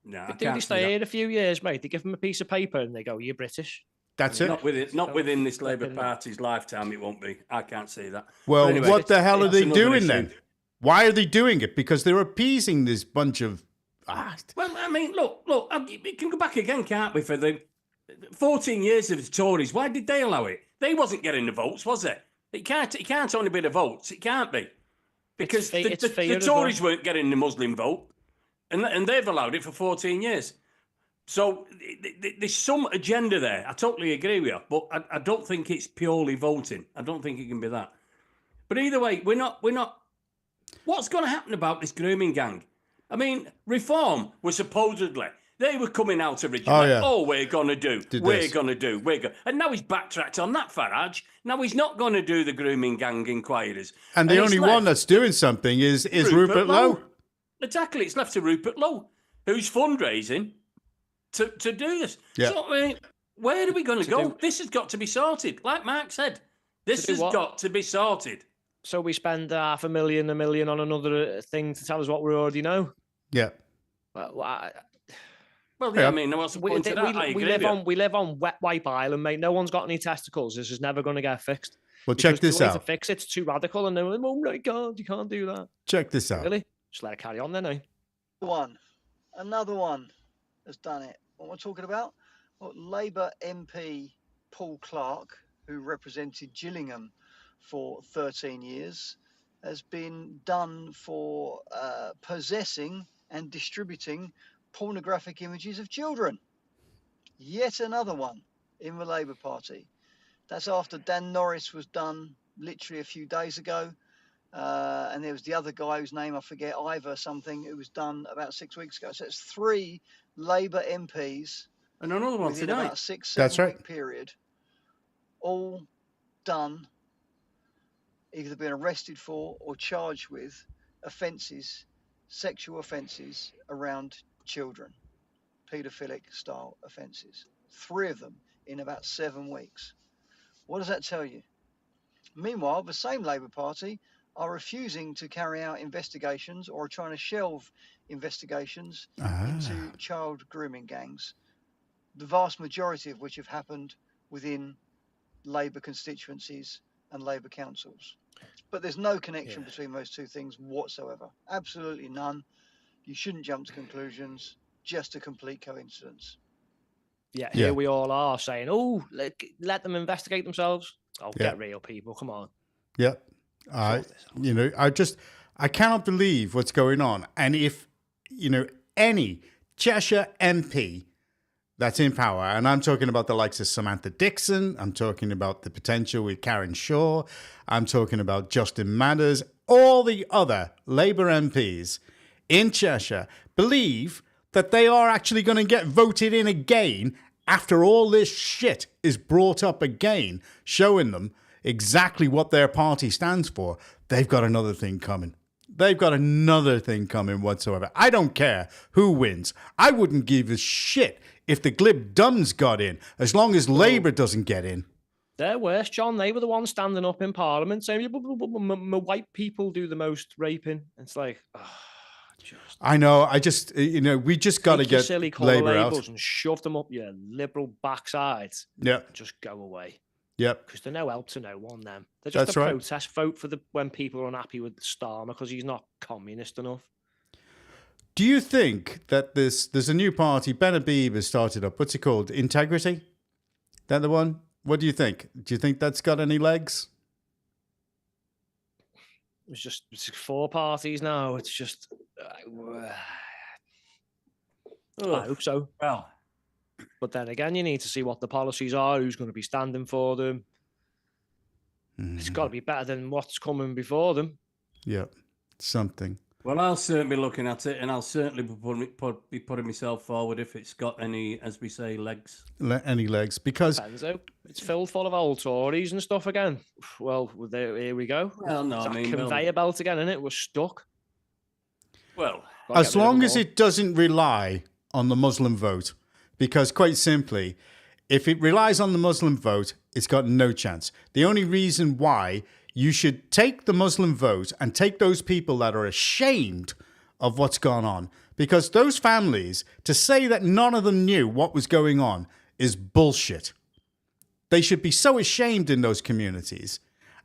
No, But do they stay here a few years, mate? They give them a piece of paper and they go, "You're British." That's it. Not within this Labour Party's lifetime, it won't be. I can't see that. Well, Anyway, what the hell are they doing issue. then? Why are they doing it? Because they're appeasing this bunch of... Well, I mean, look, we can go back again, can't we, for the 14 years of the Tories. Why did they allow it? They wasn't getting the votes, was it? It can't only be the votes. It can't be. Because the Tories weren't getting the Muslim vote, and they've allowed it for 14 years. So there's some agenda there. I totally agree with you, but I don't think it's purely voting. I don't think it can be that. But either way, we're not. What's going to happen about this grooming gang? I mean, Reform was supposedly, they were coming out originally. We're going to do. And now he's backtracked on that, Farage. Now he's not going to do the grooming gang inquiries. And the only one that's doing something is Rupert Lowe. Exactly. It's left to Rupert Lowe, who's fundraising to do this. Yeah. So, I mean, where are we going to go? This has got to be sorted. Like Mark said, this has got to be sorted. So we spend $500,000, $1 million on another thing to tell us what we already know. Yeah. I mean, what's the point of that? We live on wet wipe island, mate. No one's got any testicles. This is never going to get fixed. Well, check this out. To fix it's too radical, and they're like, "Oh my God, you can't do that." Check this out. Really? Just let it carry on, then, eh? Another one has done it. What we're talking about? Well, Labour MP Paul Clark, who represented Gillingham for 13 years, has been done for possessing and distributing pornographic images of children. Yet another one in the Labour Party. That's after Dan Norris was done literally a few days ago. And there was the other guy whose name I forget, Ivor something, who was done about 6 weeks ago. So it's 3 Labour MPs. And another one within today. about a 6-7 week period. All done, either been arrested for or charged with offences, sexual offences around children, paedophilic style offences. 3 of them in about 7 weeks. What does that tell you? Meanwhile, the same Labour Party are refusing to carry out investigations or trying to shelve investigations into child grooming gangs, the vast majority of which have happened within Labour constituencies and Labour councils. But there's no connection between those two things whatsoever. Absolutely none. You shouldn't jump to conclusions. Just a complete coincidence. Yeah, here we all are saying, "Oh, let them investigate themselves." Oh, get real, people. Come on. Yeah. I cannot believe what's going on. And if, any Cheshire MP that's in power, and I'm talking about the likes of Samantha Dixon, I'm talking about the potential with Karen Shaw, I'm talking about Justin Matters, all the other Labour MPs in Cheshire believe that they are actually going to get voted in again after all this shit is brought up again, showing them exactly what their party stands for. They've got another thing coming. They've got another thing coming whatsoever. I don't care who wins. I wouldn't give a shit if the Glib Duns got in, as long as Labour doesn't get in. They're worse, John. They were the ones standing up in Parliament saying, white people do the most raping. It's like, I know. I just, we just got to take your get silly colour Labour labels out. and shove them up your liberal backsides. Yeah. Just go away. Yep. Because they're no help to no one, them. They're just That's a right. protest vote for when people are unhappy with Starmer because he's not communist enough. Do you think that there's a new party, Ben Habib has started up, what's it called? Integrity? That the one? What do you think? Do you think that's got any legs? It's 4 parties now. It's just... I hope so. Well, but then again, you need to see what the policies are, who's going to be standing for them. It's got to be better than what's coming before them. Yep, something. Well, I'll certainly be looking at it, and I'll certainly be putting myself forward if it's got any, as we say, legs. Any legs, because... Benzo, it's filled full of old Tories and stuff again. Well, here we go. Well, no, it's I mean... conveyor belt again, isn't it? We're stuck. Well... As long as it doesn't rely on the Muslim vote, because quite simply, if it relies on the Muslim vote, it's got no chance. The only reason why you should take the Muslim vote and take those people that are ashamed of what's gone on, because those families, to say that none of them knew what was going on is bullshit. They should be so ashamed in those communities.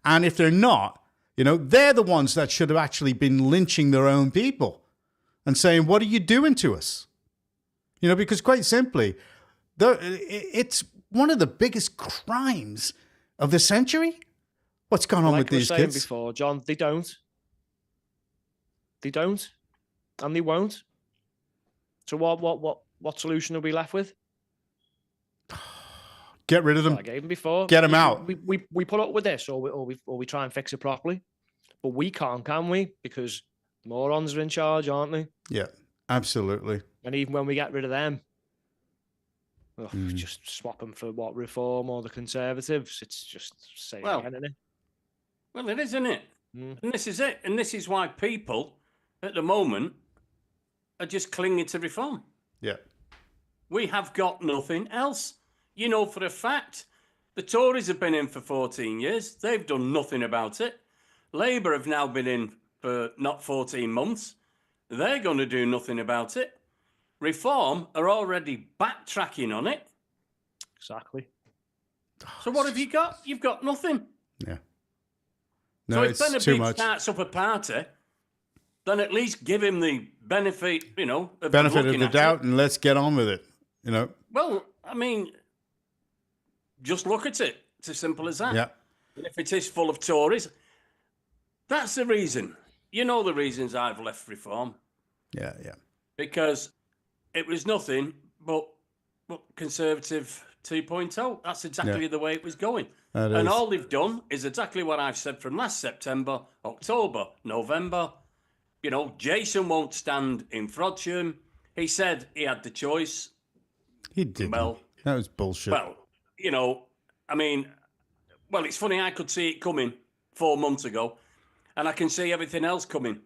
And if they're not, they're the ones that should have actually been lynching their own people and saying, what are you doing to us? Because quite simply, it's one of the biggest crimes of the century. What's gone on with these kids? Like we were saying before, John, they don't. They don't. And they won't. So what solution are we left with? Get rid of them. I gave them before. Get them out. We put up with this, or we try and fix it properly. But we can't, can we? Because morons are in charge, aren't they? Yeah, absolutely. And even when we get rid of them, just swap them for Reform or the Conservatives. It's just same again, isn't it? Well, it is, isn't it? And this is it. And this is why people, at the moment, are just clinging to Reform. Yeah. We have got nothing else. For a fact, the Tories have been in for 14 years. They've done nothing about it. Labour have now been in for not 14 months. They're going to do nothing about it. Reform are already backtracking on it. Exactly. So what have you got? You've got nothing. Yeah. No, so if it's Ben too Habib much. starts up a party, then at least give him the benefit, of benefit of looking the at doubt, it. and let's get on with it. Well, I mean, just look at it. It's as simple as that. Yeah. And if it is full of Tories, that's the reason. You know the reasons I've left Reform. Yeah. Because it was nothing but Conservative 2.0. That's exactly the way it was going. And all they've done is exactly what I've said from last September, October, November. Jason won't stand in Frodsham. He said he had the choice. He didn't. Well, that was bullshit. Well, it's funny, I could see it coming 4 months ago, and I can see everything else coming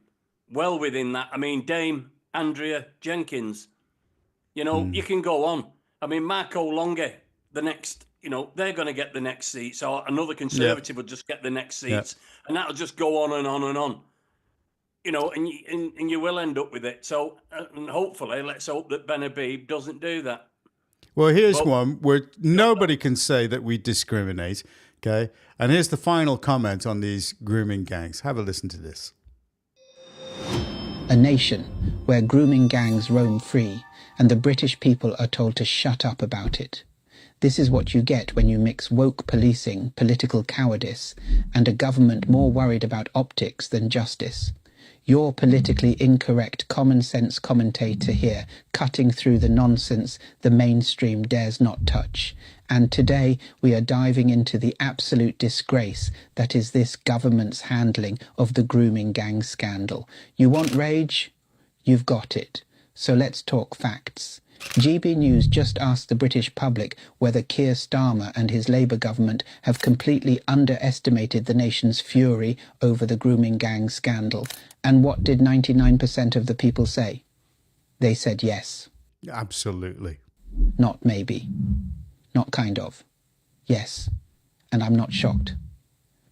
well within that. Dame Andrea Jenkins, you can go on. Marco Longa, the next, they're going to get the next seat. So another Conservative will just get the next seats, and that'll just go on and on and on. And you will end up with it. So, and hopefully, let's hope that Ben Habib doesn't do that. Well, here's one where nobody can say that we discriminate, okay? And here's the final comment on these grooming gangs. Have a listen to this. A nation where grooming gangs roam free and the British people are told to shut up about it. This is what you get when you mix woke policing, political cowardice, and a government more worried about optics than justice. Your politically incorrect common sense commentator here, cutting through the nonsense the mainstream dares not touch. And today we are diving into the absolute disgrace that is this government's handling of the grooming gang scandal. You want rage? You've got it. So let's talk facts. GB News just asked the British public whether Keir Starmer and his Labour government have completely underestimated the nation's fury over the grooming gang scandal. And what did 99% of the people say? They said yes. Absolutely. Not maybe. Not kind of. Yes. And I'm not shocked.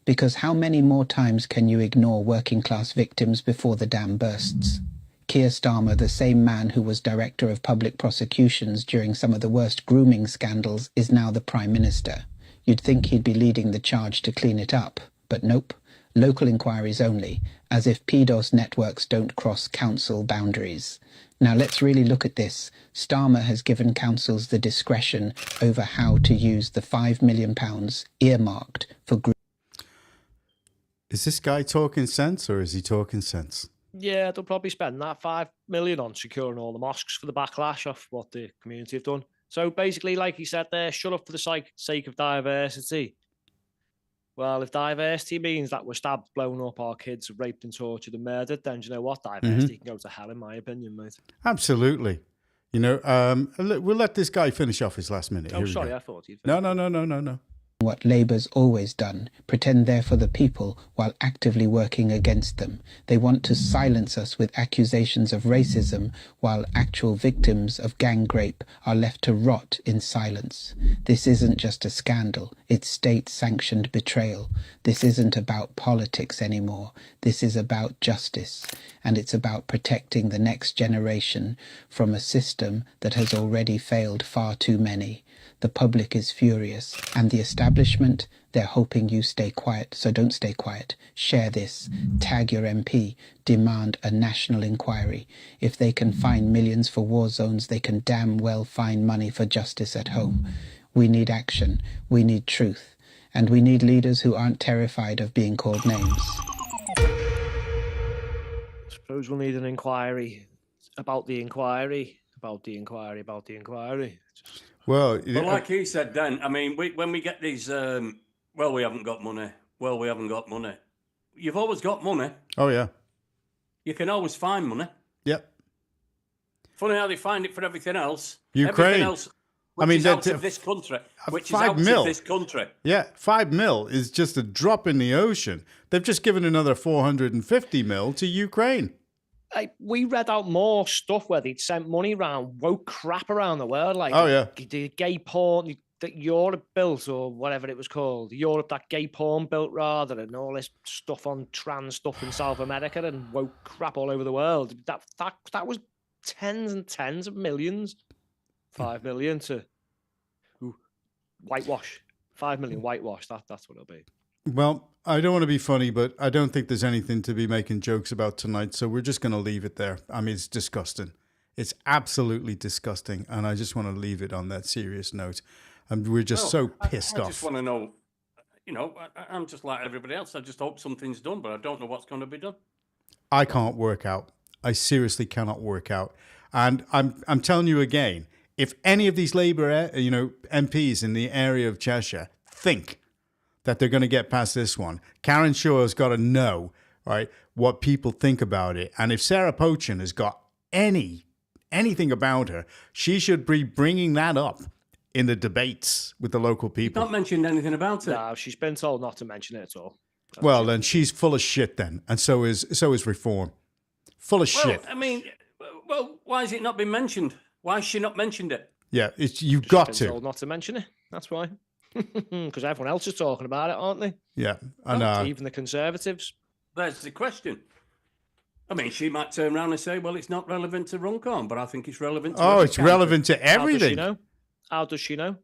Because how many more times can you ignore working class victims before the dam bursts? Keir Starmer, the same man who was Director of Public Prosecutions during some of the worst grooming scandals, is now the Prime Minister. You'd think he'd be leading the charge to clean it up, but nope. Local inquiries only, as if PDOS networks don't cross council boundaries. Now let's really look at this. Starmer has given councils the discretion over how to use the £5 million earmarked for grooming. Is this guy talking sense or is he talking sense? Yeah, they'll probably spend that $5 million on securing all the mosques for the backlash of what the community have done. So basically, like he said there, shut up for the sake of diversity. Well, if diversity means that we're stabbed, blown up, our kids are raped and tortured and murdered, then do you know what? Diversity can go to hell, in my opinion, mate. Absolutely. You know, we'll let this guy finish off his last minute. Oh, sorry, I thought he'd... No. What Labour's always done, pretend they're for the people while actively working against them. They want to silence us with accusations of racism while actual victims of gang rape are left to rot in silence. This isn't just a scandal, it's state-sanctioned betrayal. This isn't about politics anymore. This is about justice, and it's about protecting the next generation from a system that has already failed far too many. The public is furious, and the establishment, they're hoping you stay quiet, so don't stay quiet. Share this, tag your MP, demand a national inquiry. If they can find millions for war zones, they can damn well find money for justice at home. We need action, we need truth, and we need leaders who aren't terrified of being called names. I suppose we'll need an inquiry about the inquiry, about the inquiry, about the inquiry. Well, but like he said, Dan, I mean, when we get these, well, we haven't got money. Well, we haven't got money. You've always got money. Oh, yeah. You can always find money. Yep. Funny how they find it for everything else. Ukraine. Everything else, which is out of this country. Which is out of this country. Yeah, $5 million is just a drop in the ocean. They've just given another $450 million to Ukraine. We read out more stuff where they'd sent money around, woke crap around the world, like the gay porn that Europe built, or whatever it was called, Europe that gay porn built rather, and all this stuff on trans stuff in South America, and woke crap all over the world. That was tens and tens of millions. 5 million to whitewash. 5 million whitewash. That's what it'll be. Well, I don't want to be funny, but I don't think there's anything to be making jokes about tonight, so we're just going to leave it there. I mean, it's disgusting. It's absolutely disgusting, and I just want to leave it on that serious note. And we're just so pissed off. I just want to know, you know, I'm just like everybody else. I just hope something's done, but I don't know what's going to be done. I can't work out. I seriously cannot work out. And I'm telling you again, if any of these Labour, MPs in the area of Cheshire think that they're going to get past this one, Karen Shaw has got to know, right, what people think about it. And if Sarah Pochin has got anything about her, she should be bringing that up in the debates with the local people. Not mentioned anything about it. No, she's been told not to mention it at all. Well, then she's full of shit then. And so is Reform. Full of shit. I mean, why has it not been mentioned? Why has she not mentioned it? Yeah, you've got been to. Told not to mention it. That's why. Because everyone else is talking about it, aren't they? Yeah, I know. Even the Conservatives. There's the question. I mean, she might turn around and say, well, it's not relevant to Runcorn, but I think it's relevant to it's relevant to everything. How does she know?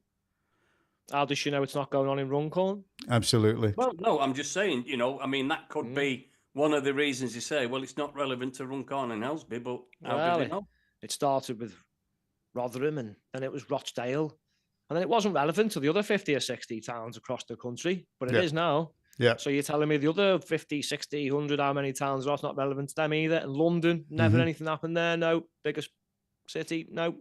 How does she know it's not going on in Runcorn? Absolutely. Well, no, I'm just saying, I mean, that could be one of the reasons you say, well, it's not relevant to Runcorn and Helsby, but how do they know? It started with Rotherham, and then it was Rochdale, and then it wasn't relevant to the other 50 or 60 towns across the country, but it is now. Yeah. So you're telling me the other 50, 60, 100, how many towns are not relevant to them either? And London, never anything happened there. No. Biggest city, no.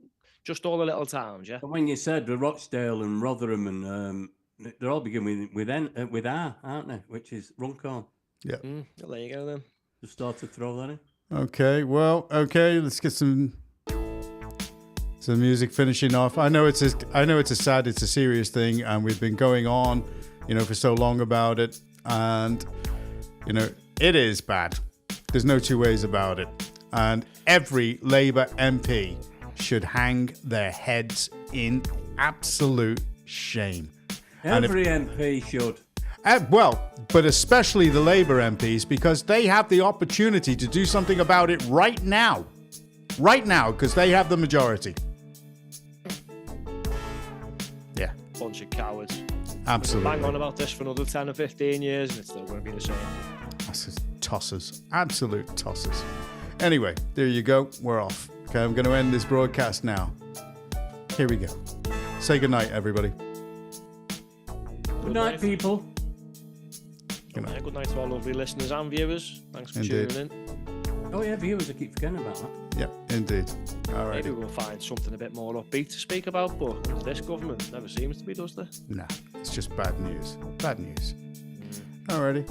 Just all the little towns, yeah. But when you said the Rochdale and Rotherham, and they're all beginning with R, aren't they? Which is Runcorn. Yeah. Well, there you go then. Just start to throw that in. Okay. Well. Okay. Let's get some music finishing off. I know it's a serious thing, and we've been going on, for so long about it, and it is bad. There's no two ways about it, and every Labour MP should hang their heads in absolute shame. Every MP should. Well, but especially the Labour MPs, because they have the opportunity to do something about it right now. Right now, because they have the majority. Yeah. Bunch of cowards. Absolutely. Bang on about this for another 10 or 15 years and it's still going to be the same. That's just tossers. Absolute tossers. Anyway, there you go. We're off. Okay, I'm going to end this broadcast now. Here we go. Say goodnight, everybody. Good night, people. Good night. Good night to our lovely listeners and viewers. Thanks for tuning in. Oh yeah, viewers, I keep forgetting about that. Yeah, indeed. All right. Maybe we'll find something a bit more upbeat to speak about, but this government never seems to be, does there? Nah, it's just bad news. Bad news. Alrighty.